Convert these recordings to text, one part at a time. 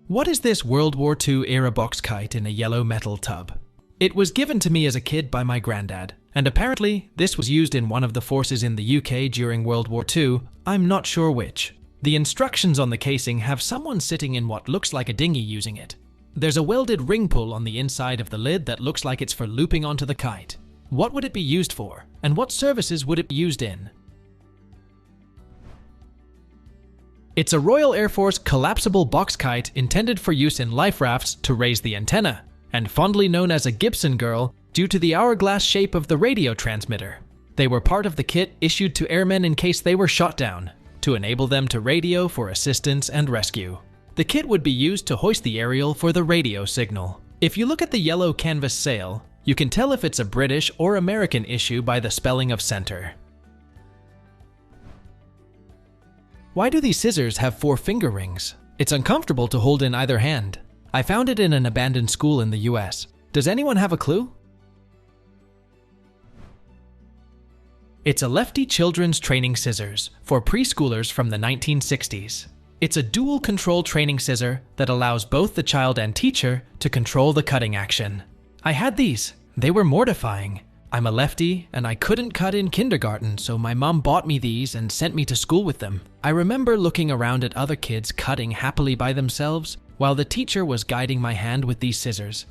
What is this World War II era box kite in a yellow metal tub? It was given to me as a kid by my granddad, and apparently this was used in one of the forces in the UK during World War II, I'm not sure which. The instructions on the casing have someone sitting in what looks like a dinghy using it. There's a welded ring pull on the inside of the lid that looks like it's for looping onto the kite. What would it be used for, and what services would it be used in? It's a Royal Air Force collapsible box kite intended for use in life rafts to raise the antenna, and fondly known as a Gibson Girl due to the hourglass shape of the radio transmitter. They were part of the kit issued to airmen in case they were shot down, to enable them to radio for assistance and rescue. The kit would be used to hoist the aerial for the radio signal. If you look at the yellow canvas sail, you can tell if it's a British or American issue by the spelling of center. Why do these scissors have 4 finger rings? It's uncomfortable to hold in either hand. I found it in an abandoned school in the US. Does anyone have a clue? It's a lefty children's training scissors for preschoolers from the 1960s. It's a dual control training scissor that allows both the child and teacher to control the cutting action. I had these. They were mortifying. I'm a lefty and I couldn't cut in kindergarten, so my mom bought me these and sent me to school with them. I remember looking around at other kids cutting happily by themselves while the teacher was guiding my hand with these scissors.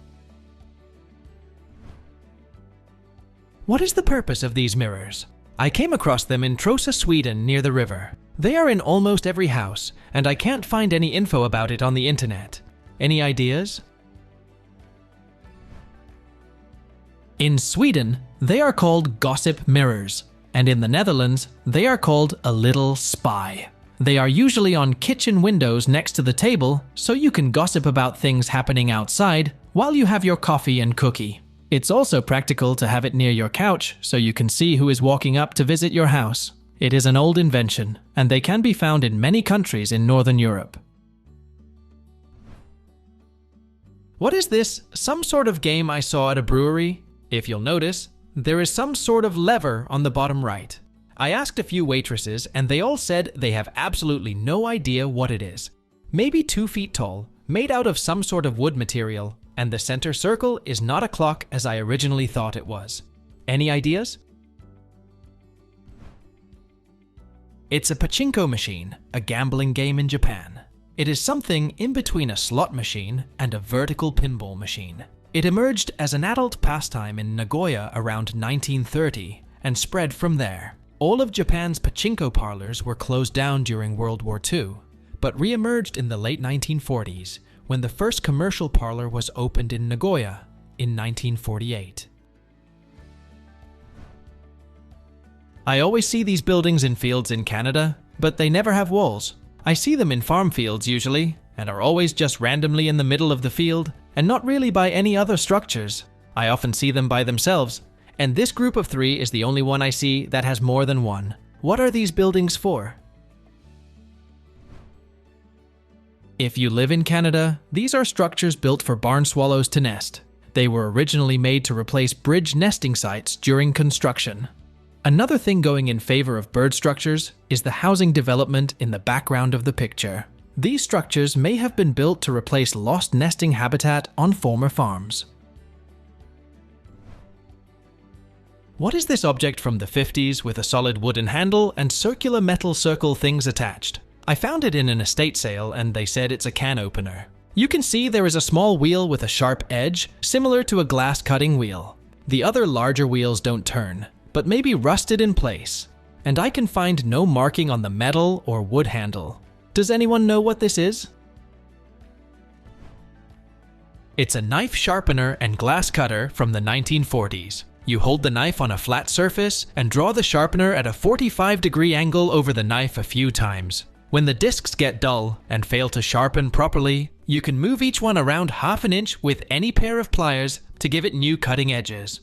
What is the purpose of these mirrors? I came across them in Trosa, Sweden, near the river. They are in almost every house, and I can't find any info about it on the internet. Any ideas? In Sweden, they are called gossip mirrors, and in the Netherlands, they are called a little spy. They are usually on kitchen windows next to the table, so you can gossip about things happening outside while you have your coffee and cookie. It's also practical to have it near your couch so you can see who is walking up to visit your house. It is an old invention, and they can be found in many countries in Northern Europe. What is this? Some sort of game I saw at a brewery? If you'll notice, there is some sort of lever on the bottom right. I asked a few waitresses and they all said they have absolutely no idea what it is. Maybe 2 feet tall, made out of some sort of wood material, and the center circle is not a clock as I originally thought it was. Any ideas? It's a pachinko machine, a gambling game in Japan. It is something in between a slot machine and a vertical pinball machine. It emerged as an adult pastime in Nagoya around 1930 and spread from there. All of Japan's pachinko parlors were closed down during World War II, but re-emerged in the late 1940s when the first commercial parlor was opened in Nagoya in 1948. I always see these buildings in fields in Canada, but they never have walls. I see them in farm fields usually, and are always just randomly in the middle of the field, and not really by any other structures. I often see them by themselves, and this group of 3 is the only one I see that has more than one. What are these buildings for? If you live in Canada, these are structures built for barn swallows to nest. They were originally made to replace bridge nesting sites during construction. Another thing going in favor of bird structures is the housing development in the background of the picture. These structures may have been built to replace lost nesting habitat on former farms. What is this object from the 50s with a solid wooden handle and circular metal circle things attached? I found it in an estate sale and they said it's a can opener. You can see there is a small wheel with a sharp edge, similar to a glass cutting wheel. The other larger wheels don't turn, but may be rusted in place. And I can find no marking on the metal or wood handle. Does anyone know what this is? It's a knife sharpener and glass cutter from the 1940s. You hold the knife on a flat surface and draw the sharpener at a 45-degree angle over the knife a few times. When the discs get dull and fail to sharpen properly, you can move each one around ½ an inch with any pair of pliers to give it new cutting edges.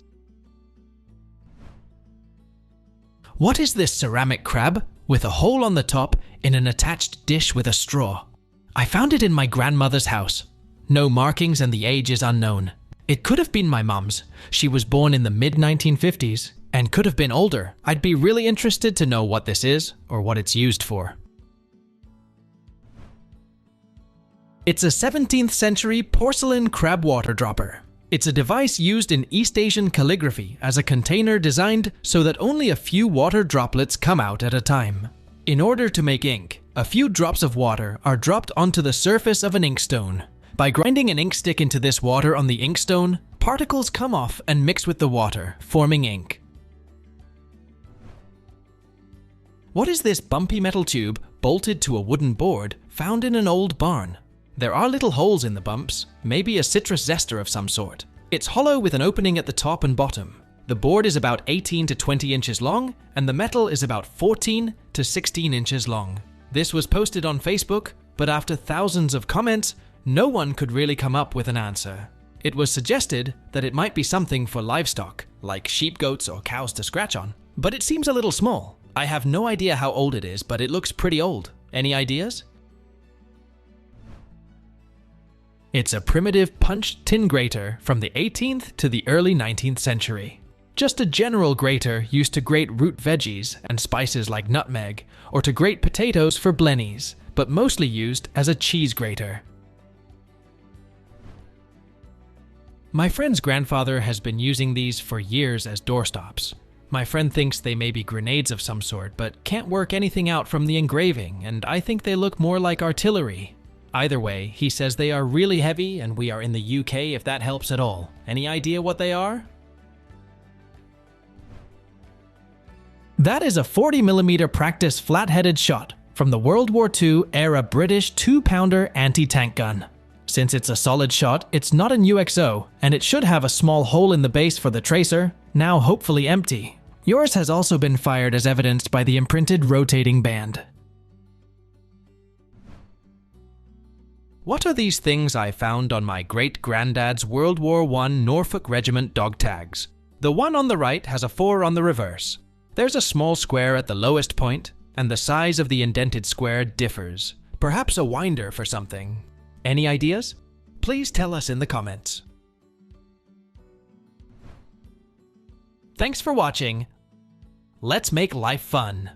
What is this ceramic crab with a hole on the top in an attached dish with a straw? I found it in my grandmother's house. No markings and the age is unknown. It could have been my mom's. She was born in the mid-1950s. and could have been older. I'd be really interested to know what this is or what it's used for. It's a 17th century porcelain crab water dropper. It's a device used in East Asian calligraphy as a container designed so that only a few water droplets come out at a time. In order to make ink, a few drops of water are dropped onto the surface of an inkstone. By grinding an ink stick into this water on the inkstone, particles come off and mix with the water, forming ink. What is this bumpy metal tube bolted to a wooden board found in an old barn? There are little holes in the bumps, maybe a citrus zester of some sort. It's hollow with an opening at the top and bottom. The board is about 18 to 20 inches long, and the metal is about 14 to 16 inches long. This was posted on Facebook, but after thousands of comments, no one could really come up with an answer. It was suggested that it might be something for livestock, like sheep, goats, or cows to scratch on, but it seems a little small. I have no idea how old it is, but it looks pretty old. Any ideas? It's a primitive punched tin grater from the 18th to the early 19th century. Just a general grater used to grate root veggies and spices like nutmeg, or to grate potatoes for blennies, but mostly used as a cheese grater. My friend's grandfather has been using these for years as doorstops. My friend thinks they may be grenades of some sort, but can't work anything out from the engraving, and I think they look more like artillery. Either way, he says they are really heavy and we are in the UK if that helps at all. Any idea what they are? That is a 40mm practice flat-headed shot from the World War II era British 2-pounder anti-tank gun. Since it's a solid shot, it's not an UXO, and it should have a small hole in the base for the tracer, now hopefully empty. Yours has also been fired as evidenced by the imprinted rotating band. What are these things I found on my great-granddad's World War I Norfolk Regiment dog tags? The one on the right has a 4 on the reverse. There's a small square at the lowest point, and the size of the indented square differs. Perhaps a winder for something. Any ideas? Please tell us in the comments. Thanks for watching. Let's make life fun.